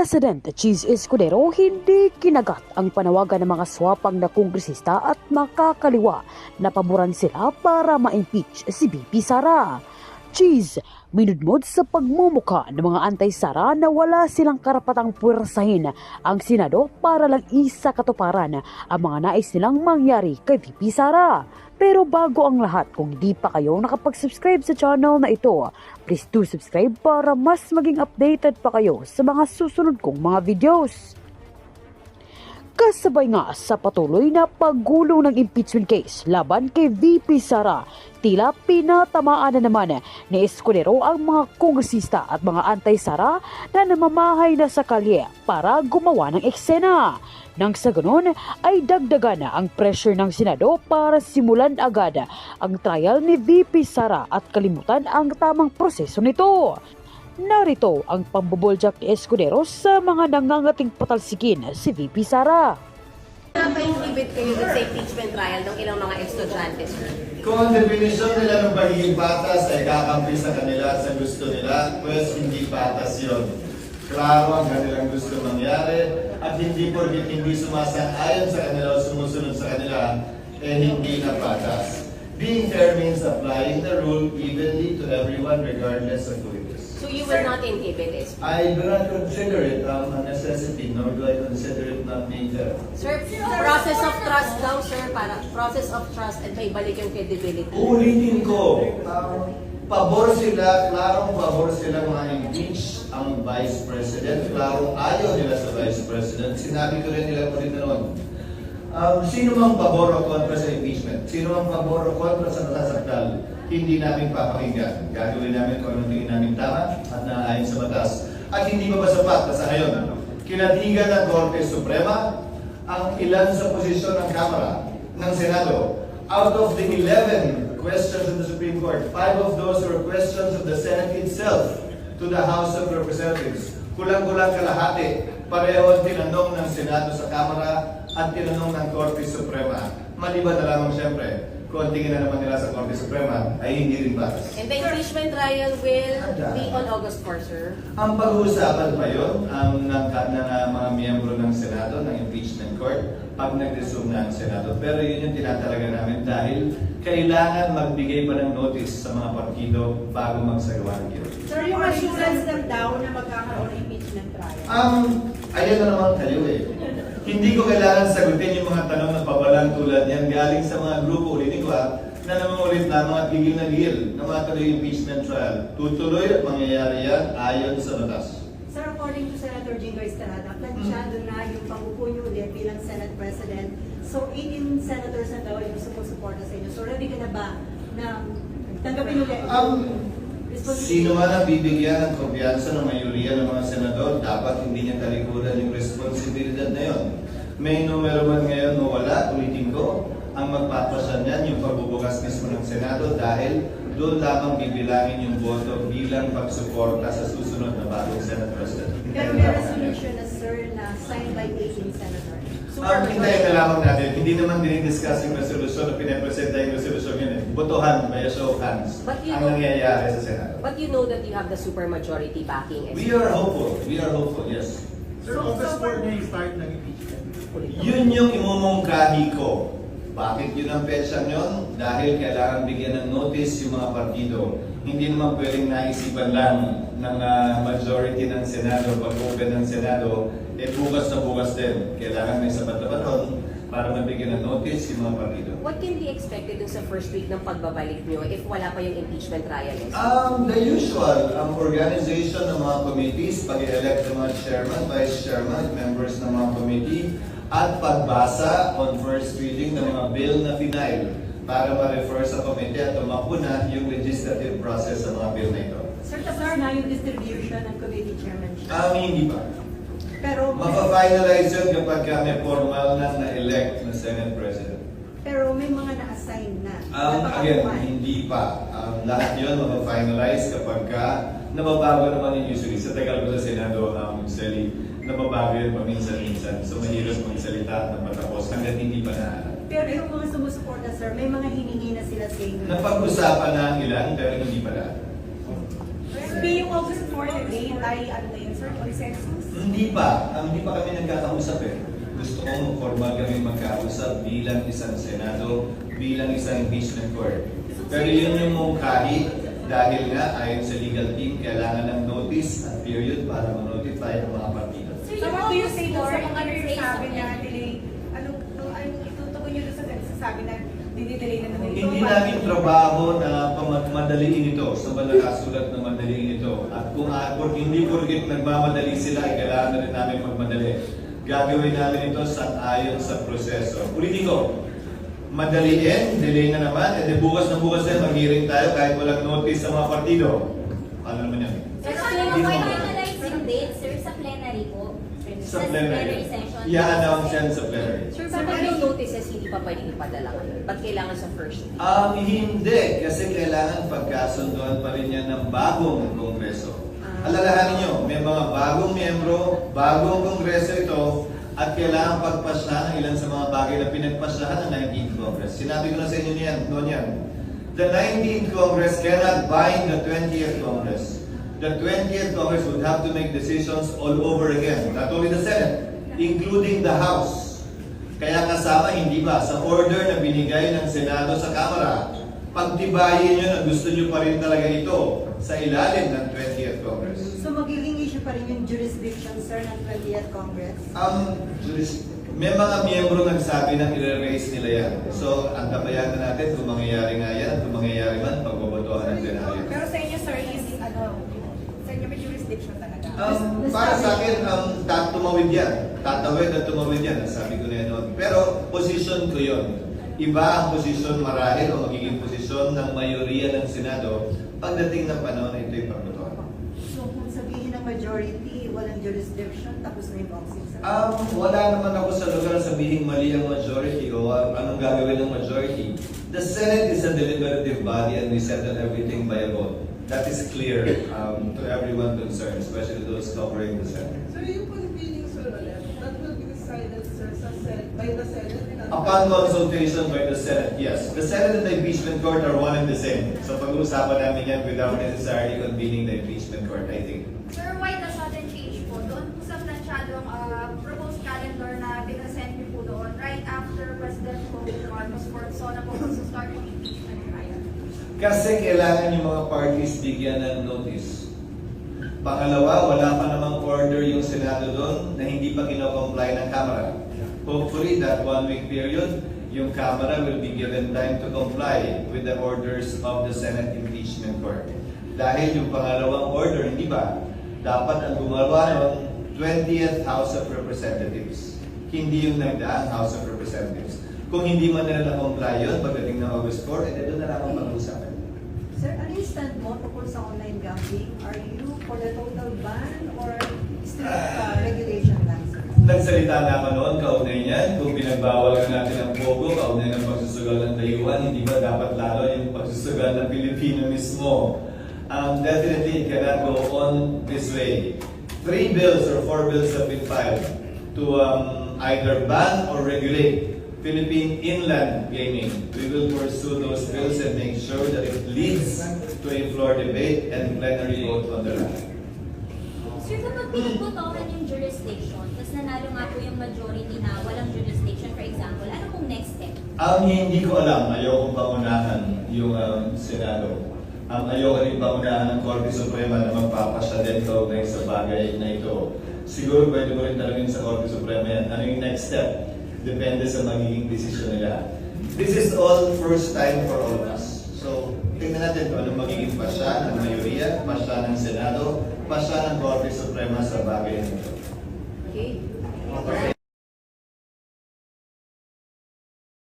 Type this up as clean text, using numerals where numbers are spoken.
President Cheese Escudero hindi kinagat ang panawagan ng mga swapang na kongresista at makakaliwa na paboran sila para ma-impeach si VP Sara. Cheese, minudmod sa pagmumuka ng mga antay-Sara na wala silang karapatang puwersahin ang Senado para lang isa katuparan ang mga nais nilang mangyari kay VP Sara. Pero bago ang lahat, kung hindi pa kayo nakapag-subscribe sa channel na ito, please do subscribe para mas maging updated pa kayo sa mga susunod kong mga videos. Kasabay nga sa patuloy na paggulo ng impeachment case laban kay VP Sara, tila pinatamaan na naman ni Escudero ang mga kongresista at mga antay-Sara na namamahay na sa kalye para gumawa ng eksena. Nang sa ganun ay dagdagan na ang pressure ng Senado para simulan agad ang trial ni VP Sara at kalimutan ang tamang proseso nito. Narito ang pambuboljak ni Escudero sa mga nangangating patalsikin si VP Sara. Napa-inhibit kayo sa impeachment trial ng ilang mga estudyante, sir? Kung ang definisyon nila ng pagiging patas ay kakampi sa kanila sa gusto nila, pues hindi patas yun. Klaro ang kanilang gusto mangyari at hindi porkit hindi sumasang-ayon sa kanila o sumusunod sa kanila, eh hindi na patas. Being fair means applying the rule evenly to everyone regardless of who it is. So you will not inhibit it? I do not consider it a necessity, nor do I consider it not being fair. Sir, process of trust daw, sir, para process of trust at may balik yung credibility. Uulitin ko, pabor sila, klarong pabor sila ma-impeach ang Vice President, klarong ayaw nila sa Vice President. Sinabi ko rin nila po rin noon. Sino mang pabor o kontra sa impeachment, sino mang pabor o kontra sa nasasakdal, hindi namin papakinggan. Gagawin namin kung anong tingin namin tama at naaayon sa batas. At hindi pa ba sapat na sa ngayon, kinatigan ng Korte Suprema ang ilan sa posisyon ng Kamara ng Senado. Out of the 11 questions of the Supreme Court, 5 of those were questions of the Senate itself to the House of Representatives. Kulang-kulang kalahati, pareho ang tinanong ng Senado sa Kamara at tinanong ng Korte Suprema. Maliban na lamang siyempre, kung ang tingin na naman nila sa Korte Suprema ay hindi rin patas. And the impeachment trial will be on August 4, sir? Ang pag-uusapan pa yun ng mga miyembro ng Senado, ng impeachment court, pag nag-resume na ang Senado. Pero yun yung tinatalaga namin dahil kailangan magbigay pa ng notice sa mga partido bago magsagawa ng hearing. Sir, yung assurance lang daw na magkakaroon ng impeachment trial. Ayan na naman kayo eh. Hindi ko kailangan sagutin yung mga tanong na pabalang tulad niyan galing sa mga grupo, ulitin ko na namangulit lamang at gigil na gigil na matuloy yung impeachment trial. Tutuloy at mangyayari yan ayon sa batas. Sir, according to Senator Jingo Estrada, plansyado na yung pangupo niyo ulit bilang Senate President. So, 18 senators na daw yung sumusuporta sa inyo. So, ready ka na ba na tanggapin ulit? Sino man ang bibigyan ng kumpiyansa ng mayoriya ng mga senador, dapat hindi niya talikuran yung responsibilidad na yon. May numero man ngayon o wala, ulitin ko, ang magpapasya niyan yung pagbubukas mismo ng Senado dahil doon lamang bibilangin yung boto bilang pagsuporta sa susunod na bagong Senate President. Pero may resolution na, sir, na signed by 18 senators. So, hintayin na lamang natin. Hindi naman dinidiscuss yung resolution o pinapresenta yung resolution yun eh. Botohan by a show of hands ang nangyayari sa Senado. But you know that you have the supermajority backing. We are hopeful. We are hopeful, yes. Sir, August 4 na yung start ng impeachment. Yun yung imumungkahi ko. Bakit yun ang petsa nyon? Dahil kailangan bigyan ng notice yung mga partido. Hindi naman pwedeng naisipan lang ng majority ng Senado, pag-open ng Senado, bukas na bukas din. Kailangan may sapat na baton para mabigyan ng notice yung mga partido. What can be expected dun sa first week ng pagbabalik nyo if wala pa yung impeachment trial? The usual, organization ng mga committees, pag-elect ng mga chairman, vice chairman, members ng mga committee, at pagbasa on first reading ng mga bill na final para ma-refer sa committee at tumakbo na yung legislative process sa mga bill na ito. sir, tapos na yung distribution ng committee chairmanship. Hindi pa. Pero, Mapa-finalize yun kapag may formal na-elect na Senate President. pero may mga na-assign na. Again, hindi pa. Lahat yun mapa-finalize kapag nababago naman yung usually. Sa tagal ko sa Senado, Sally, nababago yun paminsan-minsan. So mahirap magsalita at napatapos hanggang hindi pa na. Pero yung mga sumusuporta, sir, may mga hiningi na sila sa inyo. Napag-usapan na ang ilan pero hindi pa na. Yung August 4 na date ay ano na yun, sir? consensus? Hindi pa kami nagkakausap eh. Gusto kong formal kami magkausap bilang isang Senado, bilang isang impeachment court. Pero yun yung mungkahi dahil nga ayon sa legal team, kailangan ng notice at period para ma-notify ang mga partido. Sir, So what do you say more? sa Ano mga yung phrase sabi of na it? delay? Ano itutukoy nyo doon sa sabi na dinidelay na delay? Hindi namin trabaho na madaliin ito sa balakasulat na madaliin ito. At kung hindi porkit nagmamadali sila, ay kailangan na rin namin magmadali. Gagawin namin ito ayon sa proseso. Politiko, madaliin, delay na naman, and then bukas na mag-hearing tayo kahit walang notice sa mga partido. Ano naman yan? Sir, paano Hindi mo mo- finalize yung date, sir, sa plenary po? Sa plenary. session? I-announce yan sa plenary. Sir, bakit yung notices hindi pa pwedeng ipadala ngayon? Ba't kailangan sa first day? Hindi. Kasi kailangan pagkasunduan pa rin yan ng bagong kongreso. Alalahanin nyo, may mga bagong miyembro, bagong kongreso ito, at kailangan pagpaslahan ng ilan sa mga bagay na pinagpaslahan ng 19th Congress. Sinabi ko na sa inyo noon yan. The 19th Congress cannot bind the 20th Congress. The 20th Congress would have to make decisions all over again. Not only the Senate, including the House. Kaya kasama, hindi ba, sa order na binigay ng Senado sa Kamara, pagtibayin nyo na gusto nyo pa rin talaga ito sa ilalim ng 20th Congress. So magiging issue pa rin yung jurisdiction, sir, ng 20th Congress? May mga miyembro nagsabi na i-raise nila yan. So, ang tabayan na natin kung mangyayari nga yan, kung mangyayari man, pagbabadohan ng plenaryo. Pero sa inyo, sir, is sa inyo may jurisdiction talaga? Para sa akin, tumawid yan. Tatawid at tumawid yan. Sabi ko na yan noon. Pero, position ko yun. Iba ang posisyon marahil o magiging posisyon ng mayoriya ng Senado pagdating ng panahon na ito'y pagbadohan. So kung sabihin ng majority, walang jurisdiction, tapos na yung boxing, sir? Wala naman ako sa lugar sabihin mali ang majority o anong gagawin ng majority. The Senate is a deliberative body and we settle everything by a vote. That is clear to everyone concerned, especially those covering the Senate. So yung convening, sir, that will be decided, sir, by the Senate? Upon consultation by the Senate, yes. The Senate and the impeachment court are one and the same. So pag-uusapan namin yan without necessarily convening the impeachment court, I think. Sir, why the sudden change po? Doon po sa planchadong proposed calendar na pinasend niyo po doon right after President Coco Marcos Corso na po sa start ng impeachment trial. Kasi kailangan yung mga parties bigyan ng notice. Pangalawa, wala pa namang order yung Senado doon na hindi pa kino-comply ng Kamara. Hopefully, that 1-week period, yung Kamara will be given time to comply with the orders of the Senate Impeachment Court. Dahil yung pangalawang order, hindi ba? Dapat ang gumawa ng 20th House of Representatives. Hindi yung nagdaang House of Representatives. Kung hindi man nila na-comply yun, pagdating ng August 4, doon na lang ang pag-uusapan. Sir, ano yung stand mo tungkol sa online gambling? Are you for the total ban or strict regulation lang, sir? Nagsalita naman noon, kaugnay niyan, kung pinagbawal ka natin ang pogo, kaugnay ng pagsusugal ng dayuhan, hindi ba dapat lalo yung pagsusugal ng Pilipino mismo? Definitely, it cannot go on this way. 3 bills or 4 bills have been filed to either ban or regulate Philippine inland gaming. We will pursue those bills and make sure that it leads to a floor debate and plenary vote on the land. Sir, kapag pinagbotohan yung jurisdiction, tapos nanalo nga po yung majority na walang jurisdiction, for example, ano pong next step? Hindi ko alam. Ayoko pangunahan yung Senado. Ayoko rin pangunahan ng Korte Suprema na magpapasya din kaugnay sa bagay na ito. Siguro pwede mo rin talagin sa Korte Suprema yan. Ano yung next step? Depende sa magiging desisyon nila. This is all first time for all of us. So, tingnan natin kung anong magiging pasya ng mayoriya, pasya ng Senado, pasya ng Korte Suprema sa bagay na ito. Okay? Okay.